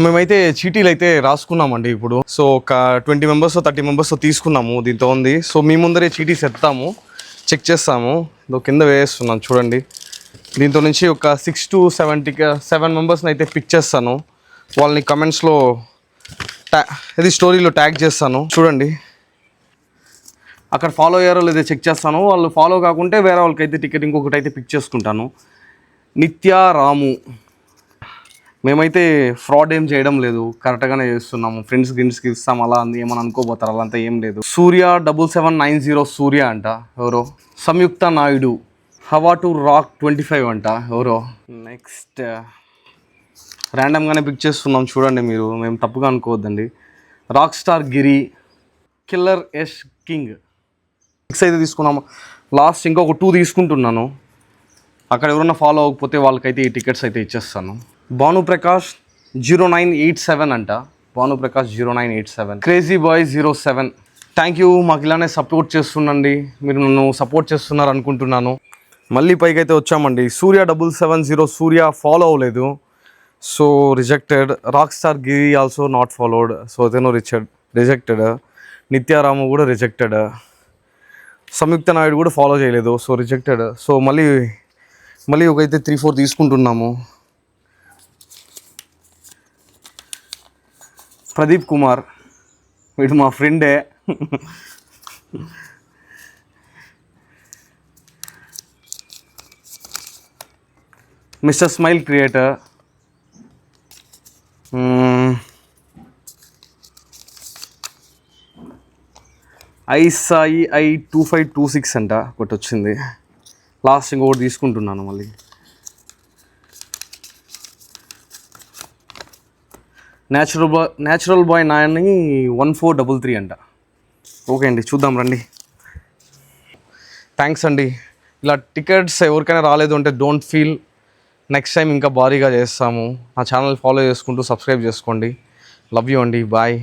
మేమైతే చీటీలు అయితే రాసుకున్నామండి ఇప్పుడు. సో ఒక 20 మెంబర్స్ 30 మెంబర్స్ తీసుకున్నాము దీంతో ఉంది. సో మీ ముందరే చీటీస్ ఎత్తాము, చెక్ చేస్తాము. కింద వేస్తున్నాను చూడండి. దీంతో నుంచి ఒక 6 to 7 మెంబర్స్ని అయితే పిక్ చేస్తాను. వాళ్ళని కమెంట్స్లో ఇది స్టోరీలో ట్యాగ్ చేస్తాను. చూడండి అక్కడ ఫాలో అయ్యారో లేదో చెక్ చేస్తాను. వాళ్ళు ఫాలో కాకుంటే వేరే వాళ్ళకైతే టికెట్ ఇంకొకటి అయితే పిక్ చేసుకుంటాను. నిత్య రాము, మేమైతే ఫ్రాడ్ ఏం చేయడం లేదు, కరెక్ట్గానే చేస్తున్నాము. ఫ్రెండ్స్కి ఇస్తాం అలా ఏమని అనుకోబోతారు, అలా అంతా ఏం లేదు. సూర్య 7790 సూర్య అంట ఎవరో. సంయుక్త నాయుడు హవా టు రాక్ 25 అంట ఎవరో. నెక్స్ట్ ర్యాండమ్గానే పిక్ చేస్తున్నాం చూడండి మీరు, మేము తప్పుగా అనుకోవద్దండి. రాక్ స్టార్ గిరి, కిల్లర్ యష్ కింగ్ 6 అయితే తీసుకున్నాము. లాస్ట్ ఇంకొక 2 తీసుకుంటున్నాను. అక్కడ ఎవరన్నా ఫాలో అవ్వకపోతే వాళ్ళకైతే ఈ టికెట్స్ అయితే ఇచ్చేస్తాను. భానుప్రకాష్ 0987 అంట. Bhanuprakash 0987. Crazy boy 07. Thank you, మాకు ఇలానే సపోర్ట్ చేస్తుండండి. మీరు నన్ను సపోర్ట్ చేస్తున్నారు అనుకుంటున్నాను. మళ్ళీ పైకి అయితే వచ్చామండి. సూర్య 770 సూర్య ఫాలో అవ్వలేదు, so rejected. Rock star Giri also not followed, so అతను రిజెక్టెడ్. నిత్యారాము కూడా రిజెక్టెడ్. సంయుక్త నాయుడు కూడా ఫాలో చేయలేదు, సో రిజెక్టెడ్. సో మళ్ళీ ఒకైతే 3-4 తీసుకుంటున్నాము. ప్రదీప్ కుమార్, వీడు మా ఫ్రెండే. Mister smile creator. ఐసాయి 2526 అంట ఒకటి వచ్చింది. లాస్ట్ ఇంకొకటి తీసుకుంటున్నాను మళ్ళీ. న్యాచురల్ బాయ్ 1433 అంట. ఓకే అండి, చూద్దాం రండి. థ్యాంక్స్ అండి. ఇలా టికెట్స్ ఎవరికైనా రాలేదు అంటే డోంట్ ఫీల్, నెక్స్ట్ టైం ఇంకా భారీగా చేస్తాము. నా ఛానల్ ఫాలో చేసుకుంటూ సబ్స్క్రైబ్ చేసుకోండి. లవ్ యూ అండి, బాయ్.